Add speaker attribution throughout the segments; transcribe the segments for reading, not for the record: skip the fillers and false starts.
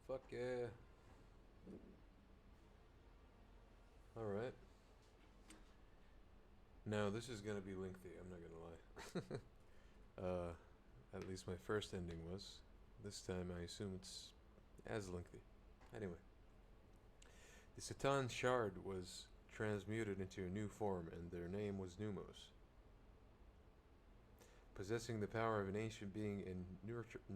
Speaker 1: Fuck yeah. Alright. Now, this is gonna be lengthy, I'm not gonna lie. At least my first ending was. This time I assume it's as lengthy. Anyway. The Satan Shard was transmuted into a new form, and their name was Numos. Possessing the power of an ancient being and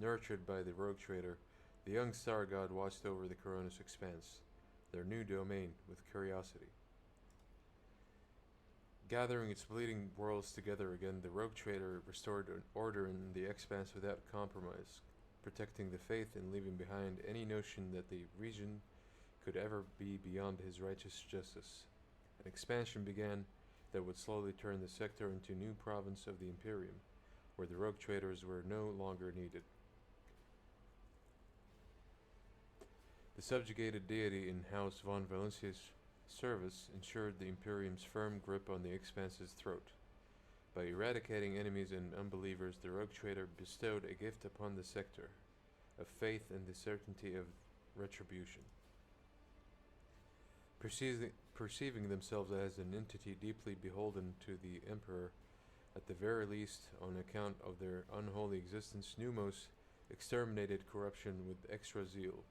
Speaker 1: nurtured by the rogue trader, the young star god watched over the Coronis expanse, their new domain, with curiosity. Gathering its bleeding worlds together again, the rogue trader restored an order in the expanse without compromise, protecting the faith and leaving behind any notion that the region could ever be beyond his righteous justice. An expansion began that would slowly turn the sector into a new province of the Imperium, where the rogue traders were no longer needed. The subjugated deity in House von Valencia's service ensured the Imperium's firm grip on the Expanse's throat. By eradicating enemies and unbelievers, the rogue trader bestowed a gift upon the sector of faith and the certainty of retribution. Perceiving themselves as an entity deeply beholden to the Emperor, at the very least on account of their unholy existence, Numos exterminated corruption with extra zeal,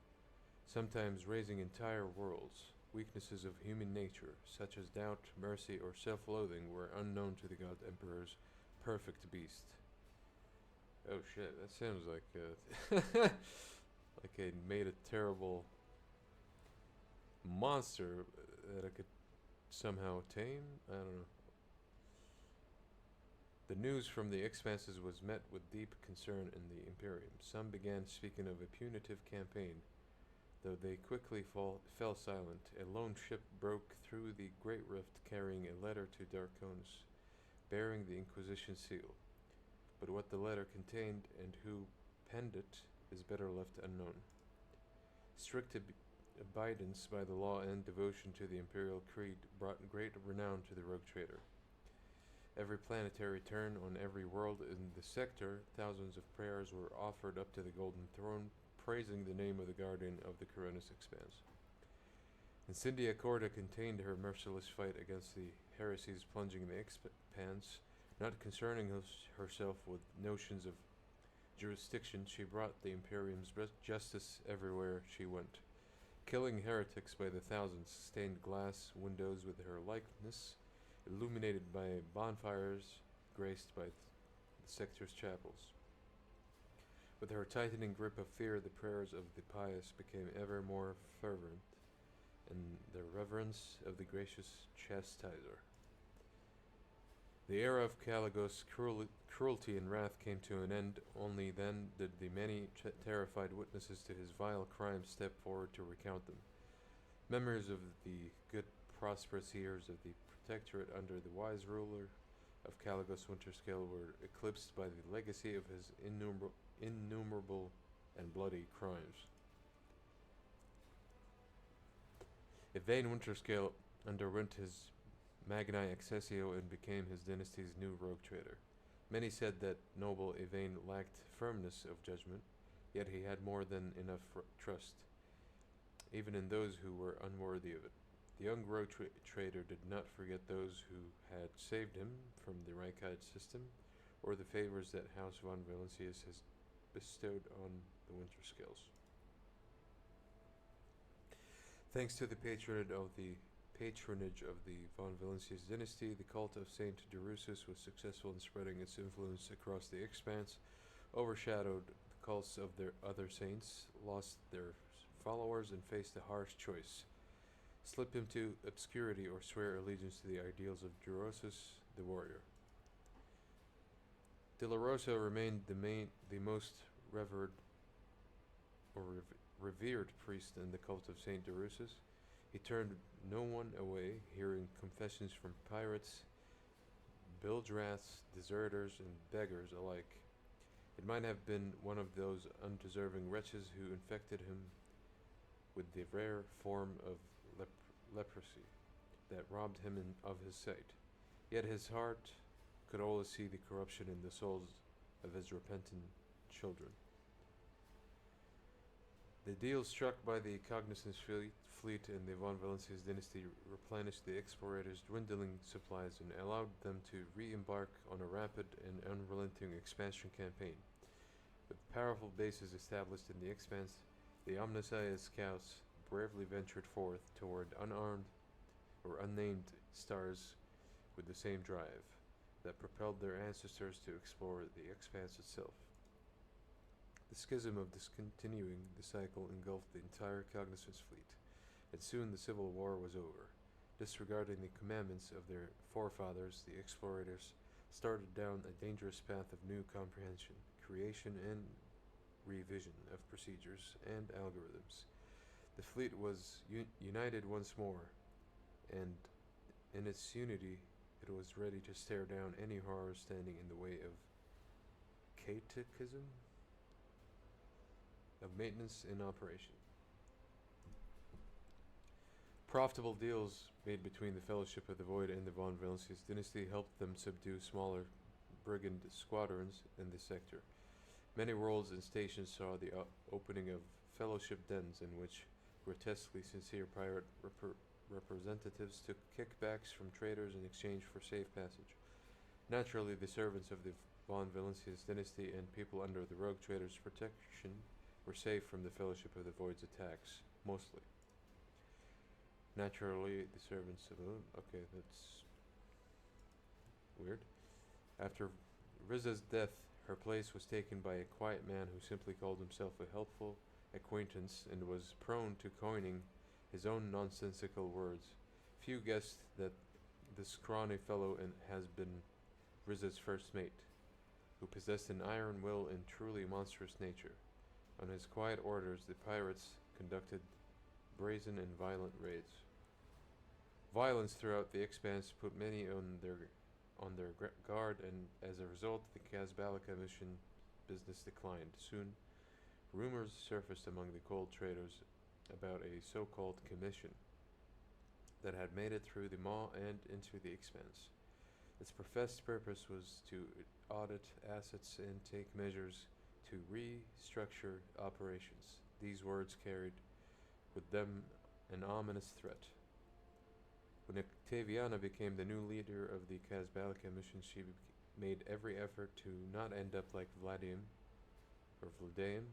Speaker 1: sometimes raising entire worlds. Weaknesses of human nature, such as doubt, mercy, or self-loathing, were unknown to the God Emperor's perfect beast. Oh shit, that sounds like like I made a terrible monster that I could somehow tame? I don't know. The news from the expanses was met with deep concern in the Imperium. Some began speaking of a punitive campaign, though they quickly fell silent. A lone ship broke through the Great Rift carrying a letter to Darkonis, bearing the Inquisition seal. But what the letter contained and who penned it is better left unknown. Strict abidance by the law and devotion to the Imperial Creed brought great renown to the rogue trader. Every planetary turn on every world in the sector, thousands of prayers were offered up to the Golden Throne, praising the name of the guardian of the Coronis expanse. Incendia Corda continued her merciless fight against the heresies plunging the expanse. Not concerning herself with notions of jurisdiction, she brought the Imperium's justice everywhere she went, killing heretics by the thousands, stained glass windows with her likeness, illuminated by bonfires graced by the sector's chapels. With her tightening grip of fear, the prayers of the pious became ever more fervent, and the reverence of the gracious chastiser. The era of Caligos' cruelty and wrath came to an end. Only then did the many terrified witnesses to his vile crimes step forward to recount them. Memories of the good prosperous years of the Protectorate under the wise ruler of Caligos Winterscale were eclipsed by the legacy of his innumerable and bloody crimes. Yvain Winterscale underwent his Magni Accessio and became his dynasty's new rogue trader. Many said that noble Yvain lacked firmness of judgment, yet he had more than enough trust, even in those who were unworthy of it. The young rogue trader did not forget those who had saved him from the Reichite system, or the favors that House von Valencius has bestowed on the Winterscales. Thanks to the patronage of the von Valencius dynasty, the cult of Saint Drusus was successful in spreading its influence across the expanse, overshadowed the cults of their other saints, lost their followers, and faced a harsh choice: slip into obscurity or swear allegiance to the ideals of Drusus the warrior. De La Rosa remained the most revered priest in the cult of Saint Drusus. He turned no one away, hearing confessions from pirates, bilge-rats, deserters, and beggars alike. It might have been one of those undeserving wretches who infected him with the rare form of leprosy that robbed him of his sight. Yet his heart could always see the corruption in the souls of his repentant children. The deal struck by the Cognizance fleet in the von Valencia's dynasty replenished the explorators' dwindling supplies and allowed them to re-embark on a rapid and unrelenting expansion campaign. With powerful bases established in the expanse, the Omnissiah scouts bravely ventured forth toward unarmed or unnamed stars with the same drive that propelled their ancestors to explore the expanse itself. The schism of discontinuing the cycle engulfed the entire Cognizance fleet, and soon the Civil War was over. Disregarding the commandments of their forefathers, the explorators started down a dangerous path of new comprehension, creation, and revision of procedures and algorithms. The fleet was united once more, and in its unity, it was ready to stare down any horror standing in the way of catechism, of maintenance and operation. Profitable deals made between the Fellowship of the Void and the von Valencia's dynasty helped them subdue smaller brigand squadrons in the sector. Many worlds and stations saw the opening of fellowship dens in which grotesquely sincere pirate representatives took kickbacks from traders in exchange for safe passage. Naturally, the servants of the von Valencia's dynasty and people under the rogue traders' protection were safe from the Fellowship of the Void's attacks, mostly. Naturally, the servants of... Okay, that's weird. After Riza's death, her place was taken by a quiet man who simply called himself a helpful acquaintance and was prone to coining his own nonsensical words. Few guessed that this scrawny fellow has been Riza's first mate, who possessed an iron will and truly monstrous nature. On his quiet orders, the pirates conducted brazen and violent raids. Violence throughout the expanse put many on their guard, and as a result, the Casbalica mission business declined. Soon, rumors surfaced among the cold traders about a so-called commission that had made it through the Maw and into the expanse. Its professed purpose was to audit assets and take measures to restructure operations. These words carried with them an ominous threat. When Octaviana became the new leader of the Casbalica mission, she made every effort to not end up like Vladium or Vladaeum.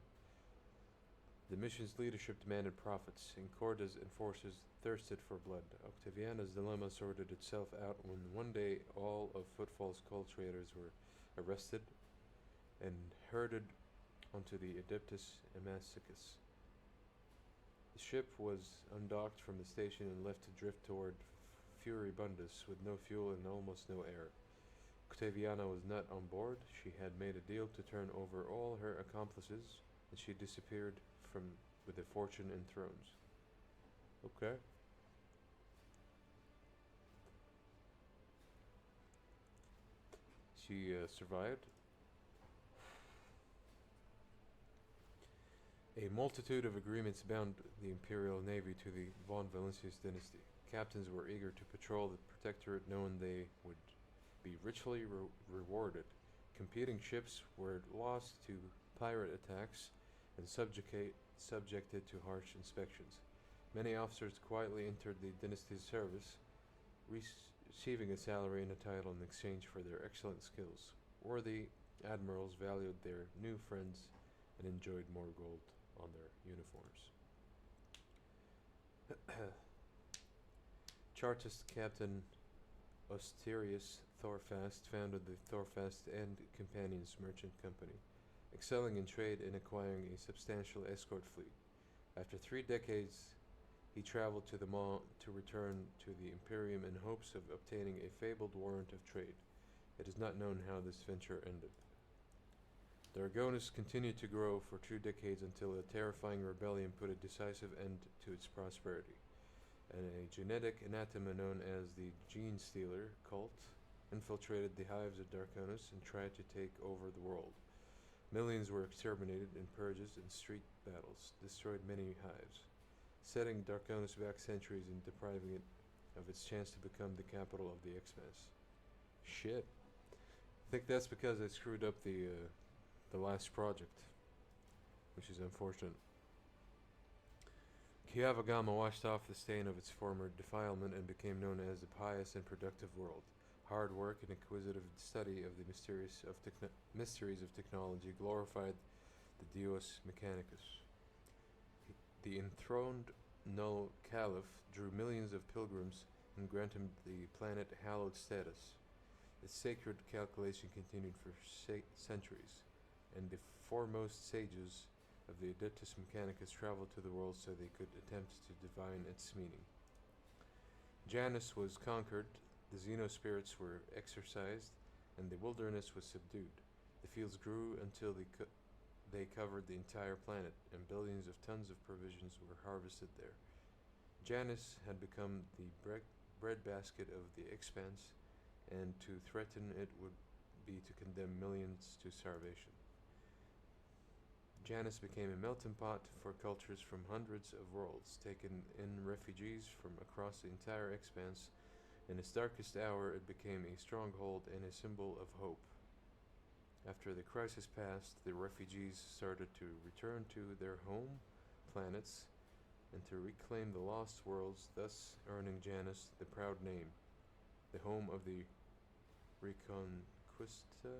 Speaker 1: The mission's leadership demanded profits, and Corda's enforcers thirsted for blood. Octaviana's dilemma sorted itself out when one day all of Footfall's cult traders were arrested and herded onto the Adeptus Amazicus. The ship was undocked from the station and left to drift toward Furibundus with no fuel and almost no air. Octaviana was not on board. She had made a deal to turn over all her accomplices, and she disappeared with a fortune and thrones. Okay. She survived. A multitude of agreements bound the Imperial Navy to the von Valencia's dynasty. Captains were eager to patrol the Protectorate knowing they would be richly rewarded. Competing ships were lost to pirate attacks and subjected to harsh inspections. Many officers quietly entered the dynasty's service, receiving a salary and a title in exchange for their excellent skills. Worthy admirals valued their new friends and enjoyed more gold on their uniforms. Chartist Captain Osterius Thorfast founded the Thorfast and Companions Merchant Company, excelling in trade and acquiring a substantial escort fleet. After 3 decades, he traveled to the Maw to return to the Imperium in hopes of obtaining a fabled warrant of trade. It is not known how this venture ended. The Argonus continued to grow for 2 decades until a terrifying rebellion put a decisive end to its prosperity. And a genetic anathema known as the Gene Stealer cult infiltrated the hives of Darkonus and tried to take over the world. Millions were exterminated in purges and street battles, destroyed many hives, setting Darkonus back centuries and depriving it of its chance to become the capital of the Expanse. Shit. I think that's because I screwed up the last project, which is unfortunate. Kyavagama washed off the stain of its former defilement and became known as the pious and productive world. Hard work and inquisitive study of the mysteries of technology glorified the Deus Mechanicus. The enthroned null caliph drew millions of pilgrims and granted the planet hallowed status. Its sacred calculation continued for centuries, and the foremost sages of the Editus Mechanicus traveled to the world so they could attempt to divine its meaning. Janus was conquered, the xenospirits were exorcised, and the wilderness was subdued. The fields grew until they covered the entire planet, and billions of tons of provisions were harvested there. Janus had become the breadbasket of the expanse, and to threaten it would be to condemn millions to starvation. Janus became a melting pot for cultures from hundreds of worlds, taken in refugees from across the entire expanse. In its darkest hour, it became a stronghold and a symbol of hope. After the crisis passed, the refugees started to return to their home planets and to reclaim the lost worlds, thus earning Janus the proud name, the home of the Reconquista.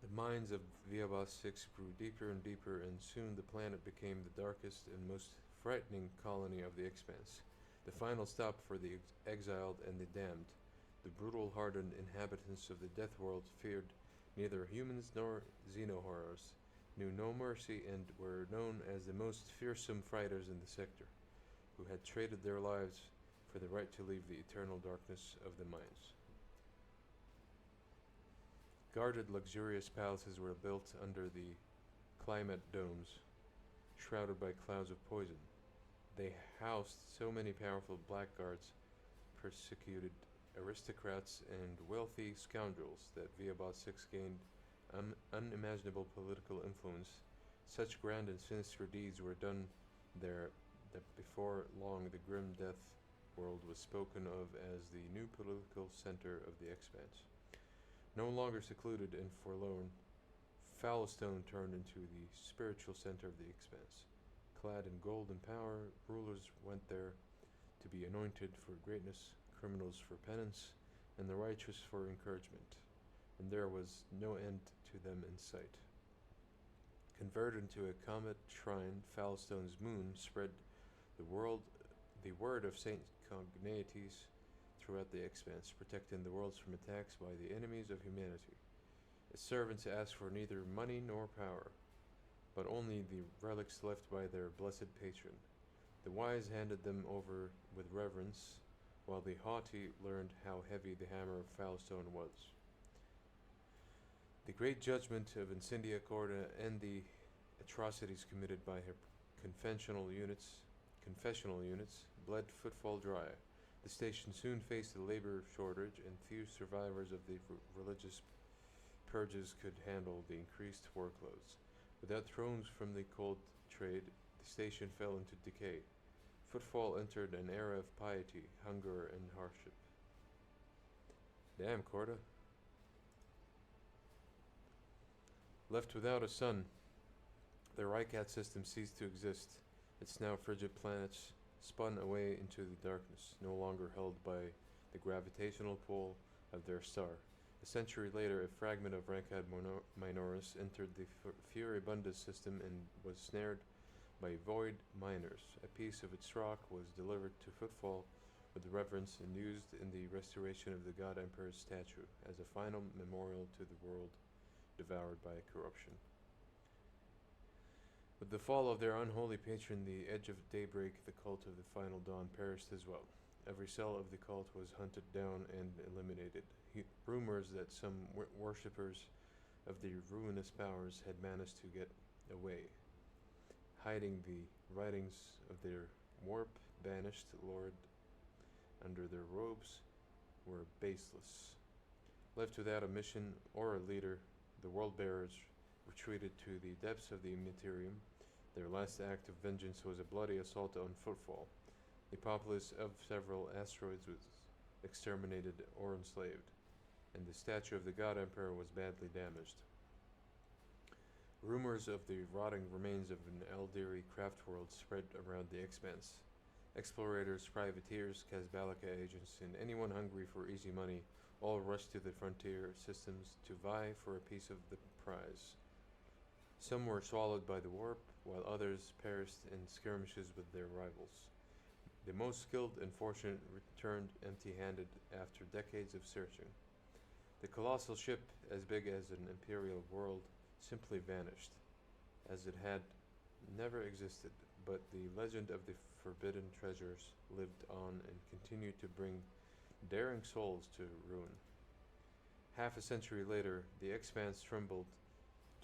Speaker 1: The mines of Viabas 6 grew deeper and deeper, and soon the planet became the darkest and most frightening colony of the expanse, the final stop for the exiled and the damned. The brutal, hardened inhabitants of the Death World feared neither humans nor xenohorrors, knew no mercy, and were known as the most fearsome fighters in the sector, who had traded their lives for the right to leave the eternal darkness of the mines. Guarded, luxurious palaces were built under the climate domes, shrouded by clouds of poison. They housed so many powerful blackguards, persecuted aristocrats, and wealthy scoundrels that Viabot 6 gained unimaginable political influence. Such grand and sinister deeds were done there that before long the grim Death World was spoken of as the new political center of the expanse. No longer secluded and forlorn, Fallowstone turned into the spiritual center of the expanse. Clad in gold and power, rulers went there to be anointed for greatness, criminals for penance, and the righteous for encouragement, and there was no end to them in sight. Converted into a comet shrine, Fallowstone's moon spread the word of Saint Cognates throughout the expanse, protecting the worlds from attacks by the enemies of humanity. Its servants asked for neither money nor power, but only the relics left by their blessed patron. The wise handed them over with reverence, while the haughty learned how heavy the hammer of Fallowstone was. The great judgment of Incendia Corda and the atrocities committed by her confessional units bled Footfall dry. The station soon faced a labor shortage, and few survivors of the religious purges could handle the increased workloads. Without thrones from the cold trade, the station fell into decay. Footfall entered an era of piety, hunger, and hardship. Damn, Corda. Left without a sun, the Rycat system ceased to exist. Its now frigid planets spun away into the darkness, no longer held by the gravitational pull of their star. A century later, a fragment of Rankad Minoris entered the Furibundus system and was snared by void miners. A piece of its rock was delivered to Footfall with reverence and used in the restoration of the God Emperor's statue as a final memorial to the world devoured by corruption. With the fall of their unholy patron, the edge of daybreak, the cult of the final dawn perished as well. Every cell of the cult was hunted down and eliminated. Rumors that some worshippers of the ruinous powers had managed to get away, hiding the writings of their warp-banished lord under their robes, were baseless. Left without a mission or a leader, the world-bearers retreated to the depths of the Materium. Their last act of vengeance was a bloody assault on Footfall. The populace of several asteroids was exterminated or enslaved, and the statue of the God Emperor was badly damaged. Rumors of the rotting remains of an Eldiri craft world spread around the expanse. Explorators, privateers, Kazbalika agents, and anyone hungry for easy money all rushed to the frontier systems to vie for a piece of the prize. Some were swallowed by the warp, while others perished in skirmishes with their rivals. The most skilled and fortunate returned empty-handed after decades of searching. The colossal ship, as big as an imperial world, simply vanished, as it had never existed, but the legend of the forbidden treasures lived on and continued to bring daring souls to ruin. Half a century later, the expanse trembled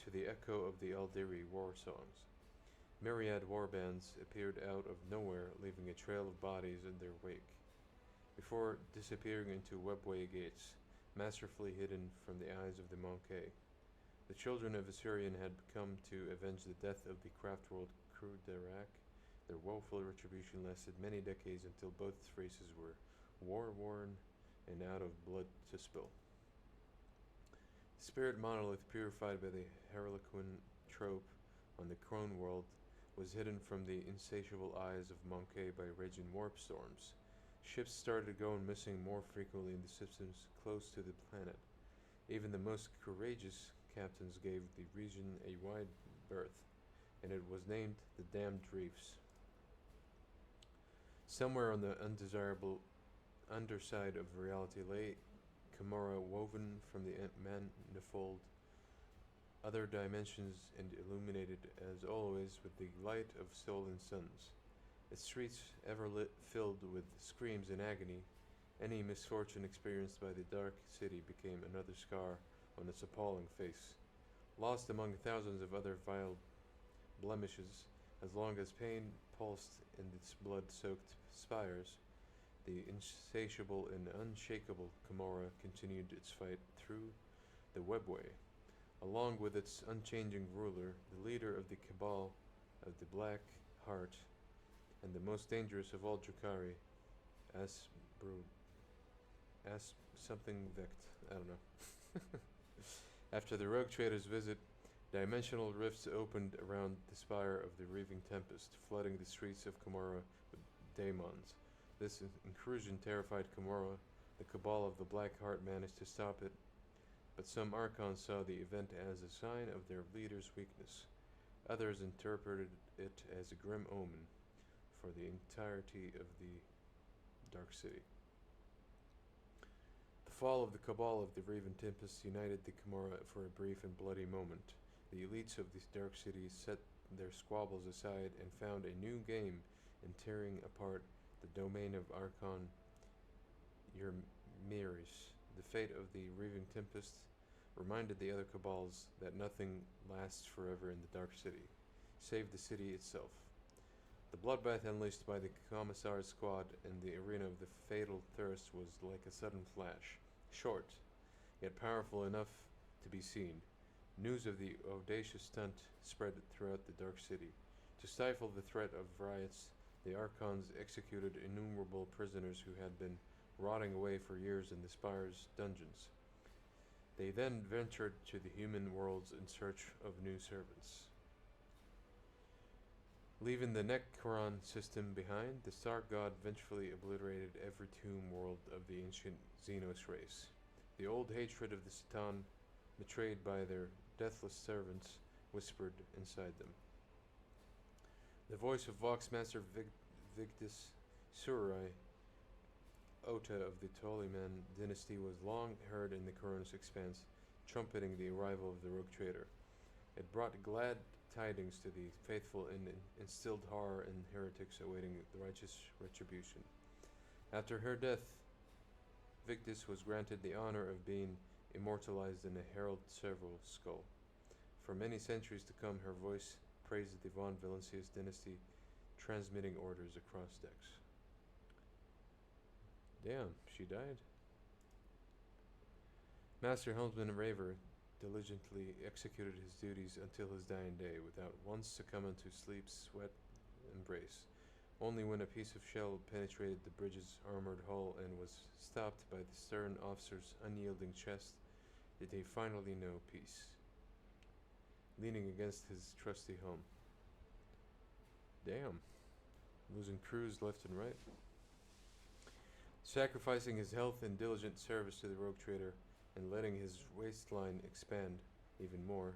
Speaker 1: to the echo of the Eldiri war songs. Myriad warbands appeared out of nowhere, leaving a trail of bodies in their wake, before disappearing into webway gates, masterfully hidden from the eyes of the Monkey. The children of Assyrian had come to avenge the death of the craft world crew Darak. Their woeful retribution lasted many decades until both races were war-worn and out of blood to spill. The spirit monolith, purified by the Harlequin trope on the Crone world, was hidden from the insatiable eyes of Monkey by raging warp storms. Ships started going missing more frequently in the systems close to the planet. Even the most courageous captains gave the region a wide berth, and it was named the Damned Reefs. Somewhere on the undesirable underside of reality lay Camorra, woven from the manifold other dimensions and illuminated, as always, with the light of stolen suns. Its streets ever lit, filled with screams and agony. Any misfortune experienced by the dark city became another scar on its appalling face. Lost among thousands of other vile blemishes, as long as pain pulsed in its blood-soaked spires, the insatiable and unshakable Camorra continued its fight through the webway. Along with its unchanging ruler, the leader of the Cabal of the Black Heart, and the most dangerous of all Drukhari, something Vect, I don't know. After the rogue trader's visit, dimensional rifts opened around the spire of the Reaving Tempest, flooding the streets of Camorra with daemons. This incursion terrified Camorra. The Cabal of the Black Heart managed to stop it, but some Archons saw the event as a sign of their leader's weakness. Others interpreted it as a grim omen for the entirety of the Dark City. The fall of the Cabal of the Raven Tempest united the Camorra for a brief and bloody moment. The elites of this Dark City set their squabbles aside and found a new game in tearing apart the domain of Archon Yrmiris. The fate of the Reaving Tempest reminded the other Cabals that nothing lasts forever in the Dark City, save the city itself. The bloodbath unleashed by the Commissar's squad in the arena of the Fatal Thirst was like a sudden flash, short, yet powerful enough to be seen. News of the audacious stunt spread throughout the Dark City. To stifle the threat of riots, the Archons executed innumerable prisoners who had been rotting away for years in the Spire's dungeons. They then ventured to the human worlds in search of new servants. Leaving the Necron system behind, the Stark God vengefully obliterated every tomb world of the ancient Xenos race. The old hatred of the Satan, betrayed by their deathless servants, whispered inside them. The voice of Voxmaster Victus Surai, Ota of the Ptoleman dynasty, was long heard in the Coronis expanse, trumpeting the arrival of the rogue trader. It brought glad tidings to the faithful and instilled horror in heretics awaiting the righteous retribution. After her death, Victus was granted the honor of being immortalized in a herald serval skull. For many centuries to come, her voice praised the Von Valancius dynasty, transmitting orders across decks. Damn, she died. Master Helmsman Raver diligently executed his duties until his dying day, without once succumbing to sleep, sweat, embrace. Only when a piece of shell penetrated the bridge's armored hull and was stopped by the stern officer's unyielding chest did he finally know peace. leaning against his trusty home. Damn. Losing crews left and right. Sacrificing his health in diligent service to the rogue trader and letting his waistline expand even more.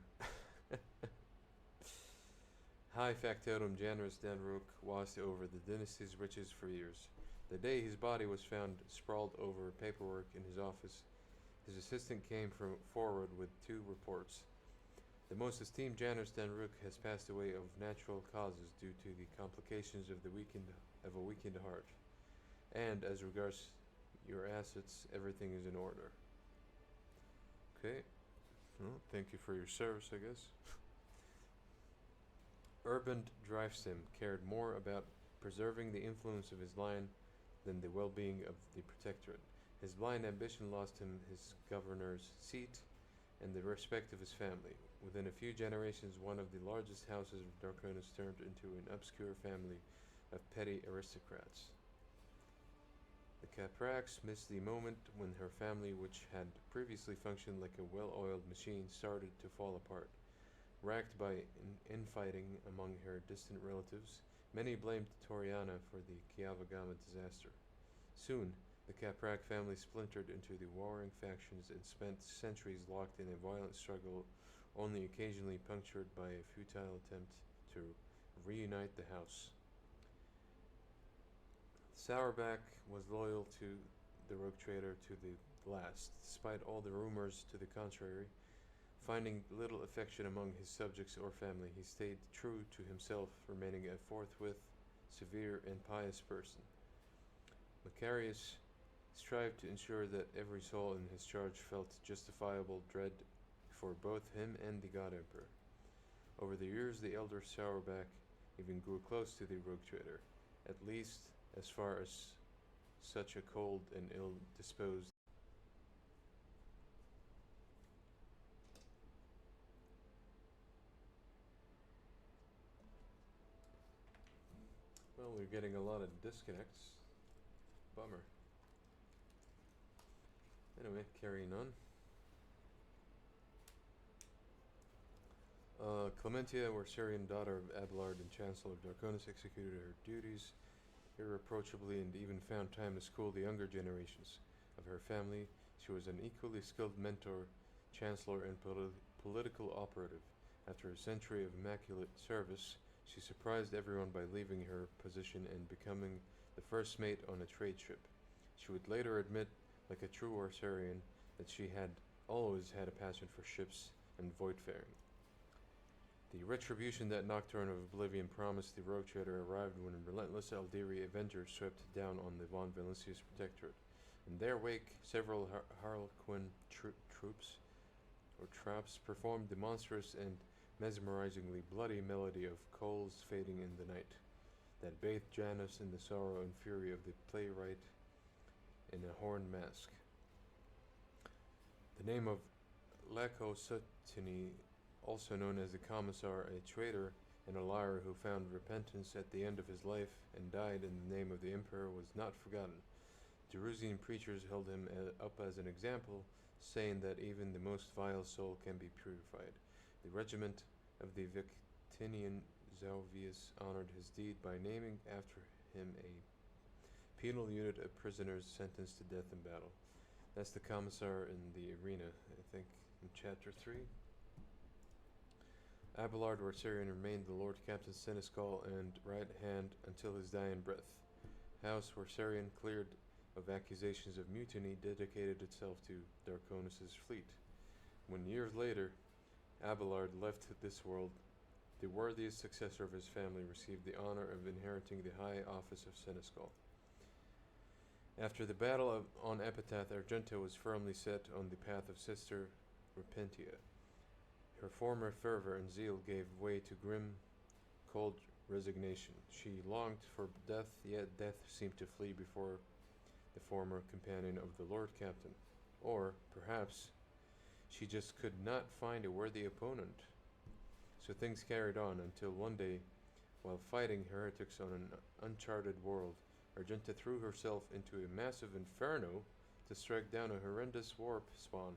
Speaker 1: High factotum Janus Danruk watched over the dynasty's riches for years. The day his body was found sprawled over paperwork in his office, his assistant came forward with two reports. The most esteemed Janus Danruk has passed away of natural causes due to the complications of a weakened heart. And as regards your assets, everything is in order. Okay. Well, thank you for your service, I guess. Urban Drivestim cared more about preserving the influence of his line than the well-being of the protectorate. His blind ambition lost him his governor's seat and the respect of his family. Within a few generations, one of the largest houses of Darkonis turned into an obscure family of petty aristocrats. The Caprax missed the moment when her family, which had previously functioned like a well-oiled machine, started to fall apart. Racked by infighting among her distant relatives, many blamed Toriana for the Kiavagama disaster. Soon, the Caprak family splintered into the warring factions and spent centuries locked in a violent struggle, only occasionally punctured by a futile attempt to reunite the house. Sauerback was loyal to the rogue trader to the last, despite all the rumors to the contrary. Finding little affection among his subjects or family, he stayed true to himself, remaining a forthwith, severe, and pious person. Macarius strived to ensure that every soul in his charge felt justifiable dread for both him and the God Emperor. Over the years, the elder Sauerback even grew close to the rogue trader, at least as far as such a cold and ill-disposed. Well, we're getting a lot of disconnects. Bummer. Anyway, carrying on. Clementia, Syrian daughter of Abelard and Chancellor of Darkonis, executed her duties irreproachably and even found time to school the younger generations of her family. She was an equally skilled mentor, chancellor, and political operative. After a century of immaculate service, she surprised everyone by leaving her position and becoming the first mate on a trade ship. She would later admit, like a true Orsarian, that she had always had a passion for ships and voidfaring. The retribution that Nocturne of Oblivion promised the rogue trader arrived when relentless Aldiri Avengers swept down on the Von Valentius Protectorate. In their wake, several Harlequin traps performed the monstrous and mesmerizingly bloody melody of coals fading in the night, that bathed Janus in the sorrow and fury of the playwright in a horned mask. The name of Laco Sutini, also known as the Commissar, a traitor and a liar who found repentance at the end of his life and died in the name of the Emperor, was not forgotten. Jerusalem preachers held him up as an example, saying that even the most vile soul can be purified. The regiment of the Victinian Zauvius honored his deed by naming after him a penal unit of prisoners sentenced to death in battle. That's the Commissar in the arena, I think, in Chapter 3. Abelard Warsarian remained the Lord Captain Seneschal and right hand until his dying breath. House Warsarian, cleared of accusations of mutiny, dedicated itself to Darkonis' fleet. When years later Abelard left this world, the worthiest successor of his family received the honor of inheriting the high office of Seneschal. After the battle on Epitaph, Argenta was firmly set on the path of Sister Repentia. Her former fervor and zeal gave way to grim, cold resignation. She longed for death, yet death seemed to flee before the former companion of the Lord Captain. Or, perhaps, she just could not find a worthy opponent. So things carried on until one day, while fighting heretics on an uncharted world, Argenta threw herself into a massive inferno to strike down a horrendous warp spawn.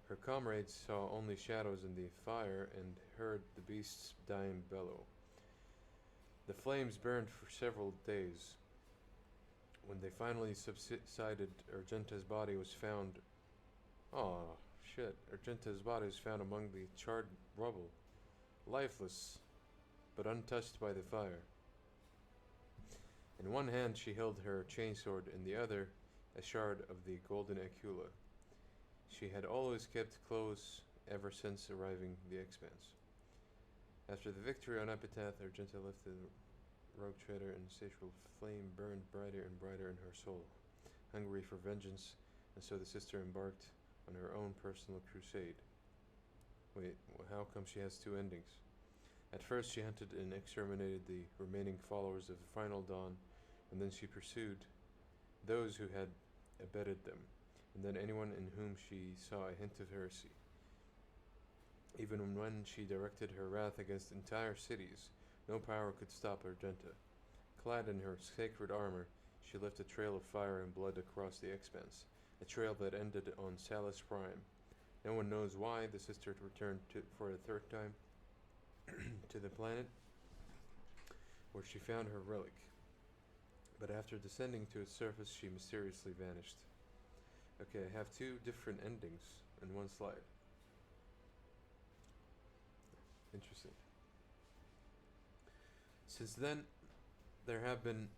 Speaker 1: Her comrades saw only shadows in the fire and heard the beast's dying bellow. The flames burned for several days. When they finally subsided, Argenta's body was found. Oh, shit. Argenta's body was found among the charred rubble, lifeless, but untouched by the fire. In one hand she held her chainsword, in the other a shard of the golden Acula. She had always kept close ever since arriving the Expanse. After the victory on Epitaph, Argenta left the rogue trader, and insatiable flame burned brighter and brighter in her soul, hungry for vengeance, and so the sister embarked on her own personal crusade. Wait, how come she has two endings? At first she hunted and exterminated the remaining followers of the Final Dawn, and then she pursued those who had abetted them, and then anyone in whom she saw a hint of heresy. Even when she directed her wrath against entire cities, no power could stop Argenta. Clad in her sacred armor, she left a trail of fire and blood across the Expanse, a trail that ended on Salus Prime. No one knows why the sister returned for a third time to the planet, where she found her relic. But after descending to its surface, she mysteriously vanished. Okay, I have two different endings in one slide. Interesting. Since then, there have been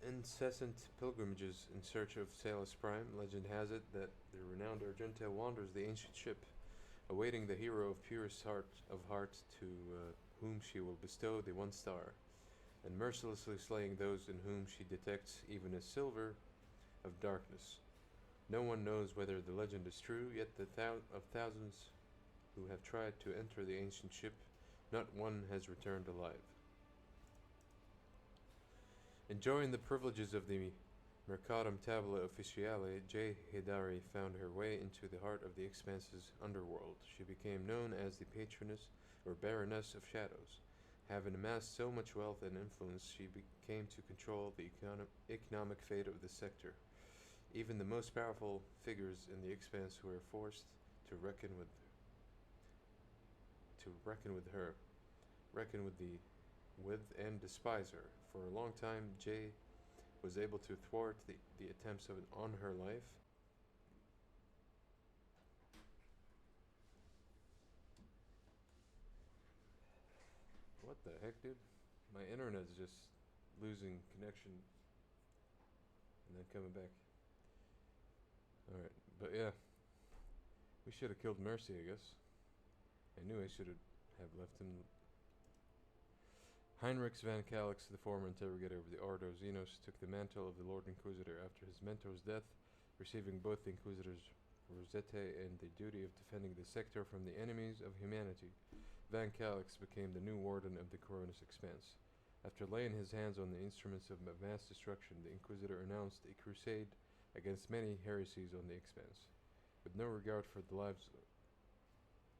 Speaker 1: incessant pilgrimages in search of Salus Prime. Legend has it that the renowned Argenta wanders the ancient ship, awaiting the hero of purest heart to whom she will bestow the one star, and mercilessly slaying those in whom she detects even a silver of darkness. No one knows whether the legend is true, yet of thousands who have tried to enter the ancient ship, not one has returned alive. Enjoying the privileges of the Mercatum Tabula Officiale, J. Hidari found her way into the heart of the Expanse's underworld. She became known as the Patroness or Baroness of Shadows. Having amassed so much wealth and influence, she came to control the economic fate of the sector. Even the most powerful figures in the Expanse were forced to reckon with and despise her. For a long time, Jay was able to thwart the attempts on her life. What the heck, dude? My internet's just losing connection and then coming back. Alright, but yeah. We should have killed Mercy, I guess. I knew I should have left him. Heinrich van Calix, the former interrogator of the Ordo Xenos, took the mantle of the Lord Inquisitor after his mentor's death, receiving both the Inquisitor's Rosette and the duty of defending the sector from the enemies of humanity. Van Calix became the new warden of the Coronus Expanse. After laying his hands on the instruments of mass destruction, the Inquisitor announced a crusade against many heresies on the Expanse, with no regard for the lives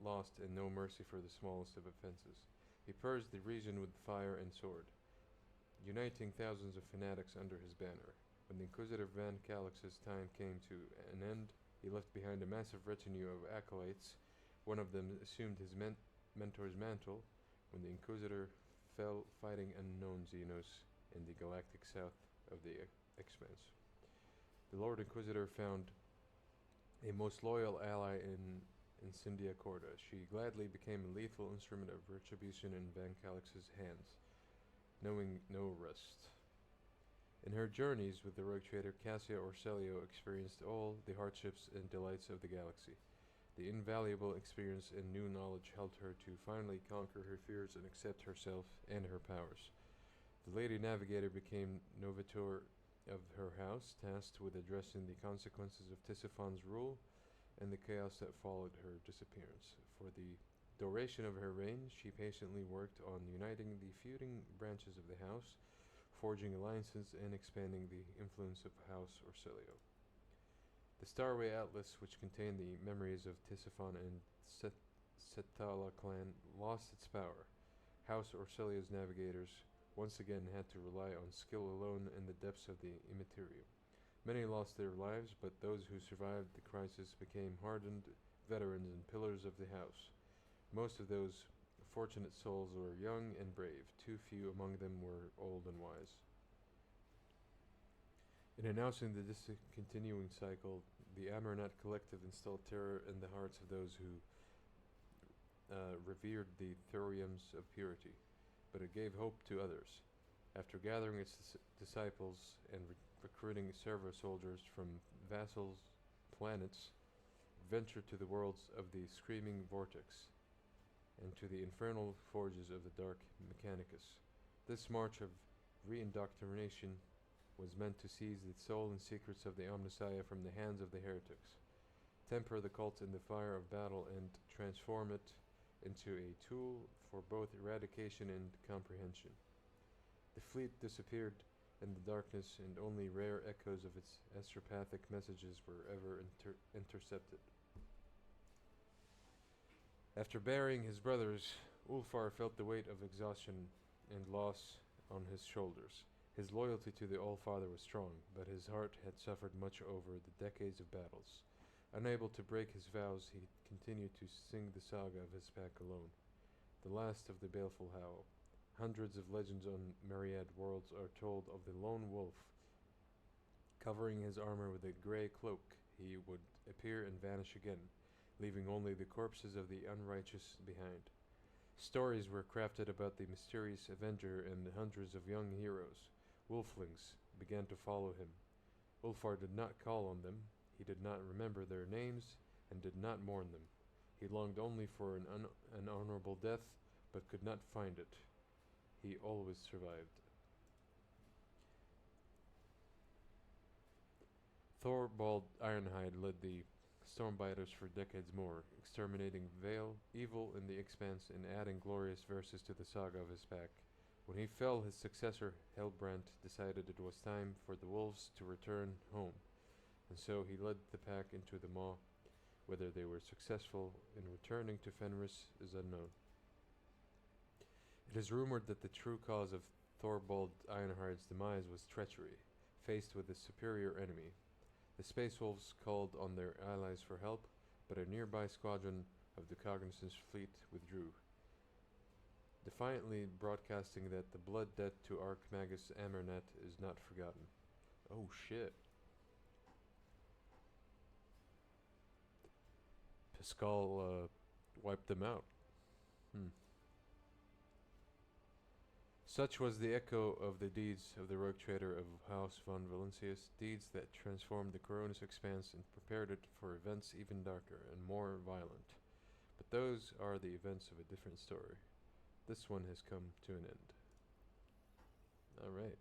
Speaker 1: lost and no mercy for the smallest of offenses. He purged the region with fire and sword, uniting thousands of fanatics under his banner. When the Inquisitor Van Calix's time came to an end, he left behind a massive retinue of acolytes. One of them assumed his mentor's mantle when the Inquisitor fell fighting unknown Xenos in the galactic south of the Expanse. The Lord Inquisitor found a most loyal ally in Incendia Corda. She gladly became a lethal instrument of retribution in Van Calix's hands, knowing no rest. In her journeys with the rogue trader, Cassia Orselio experienced all the hardships and delights of the galaxy. The invaluable experience and new knowledge helped her to finally conquer her fears and accept herself and her powers. The Lady Navigator became Novator of her house, tasked with addressing the consequences of Tisiphon's rule and the chaos that followed her disappearance. For the duration of her reign, she patiently worked on uniting the feuding branches of the house, forging alliances, and expanding the influence of House Orselio. The Starway Atlas, which contained the memories of Tisiphon and Sethala clan, lost its power. House Orselio's navigators once again had to rely on skill alone in the depths of the Immaterium. Many lost their lives, but those who survived the crisis became hardened veterans and pillars of the house. Most of those fortunate souls were young and brave. Too few among them were old and wise. In announcing the discontinuing cycle, the Amarnat Collective instilled terror in the hearts of those who revered the thoriums of purity, but it gave hope to others. After gathering its disciples and recruiting servo soldiers from vassal planets, ventured to the worlds of the Screaming Vortex and to the infernal forges of the Dark Mechanicus. This march of reindoctrination was meant to seize the soul and secrets of the Omnissiah from the hands of the heretics, temper the cult in the fire of battle, and transform it into a tool for both eradication and comprehension. The fleet disappeared in the darkness, and only rare echoes of its astropathic messages were ever intercepted. After burying his brothers, Ulfar felt the weight of exhaustion and loss on his shoulders. His loyalty to the All-Father was strong, but his heart had suffered much over the decades of battles. Unable to break his vows, he continued to sing the saga of his pack alone, the last of the baleful howl. Hundreds of legends on myriad worlds are told of the lone wolf. Covering his armor with a grey cloak, he would appear and vanish again, leaving only the corpses of the unrighteous behind. Stories were crafted about the mysterious Avenger, and hundreds of young heroes, wolflings, began to follow him. Ulfar did not call on them, he did not remember their names, and did not mourn them. He longed only for an honorable death, but could not find it. He always survived. Thorvald Ironhide led the Stormbiters for decades more, exterminating evil in the Expanse and adding glorious verses to the saga of his pack. When he fell, his successor, Helbrand, decided it was time for the wolves to return home, and so he led the pack into the Maw. Whether they were successful in returning to Fenris is unknown. It is rumored that the true cause of Thorvald Ironhide's demise was treachery, faced with a superior enemy. The Space Wolves called on their allies for help, but a nearby squadron of the Cognizance fleet withdrew, defiantly broadcasting that the blood debt to Archmagus Amarnat is not forgotten. Oh shit. Pascal wiped them out. Such was the echo of the deeds of the rogue trader of House von Valancius, deeds that transformed the Coronis Expanse and prepared it for events even darker and more violent. But those are the events of a different story. This one has come to an end. Alright.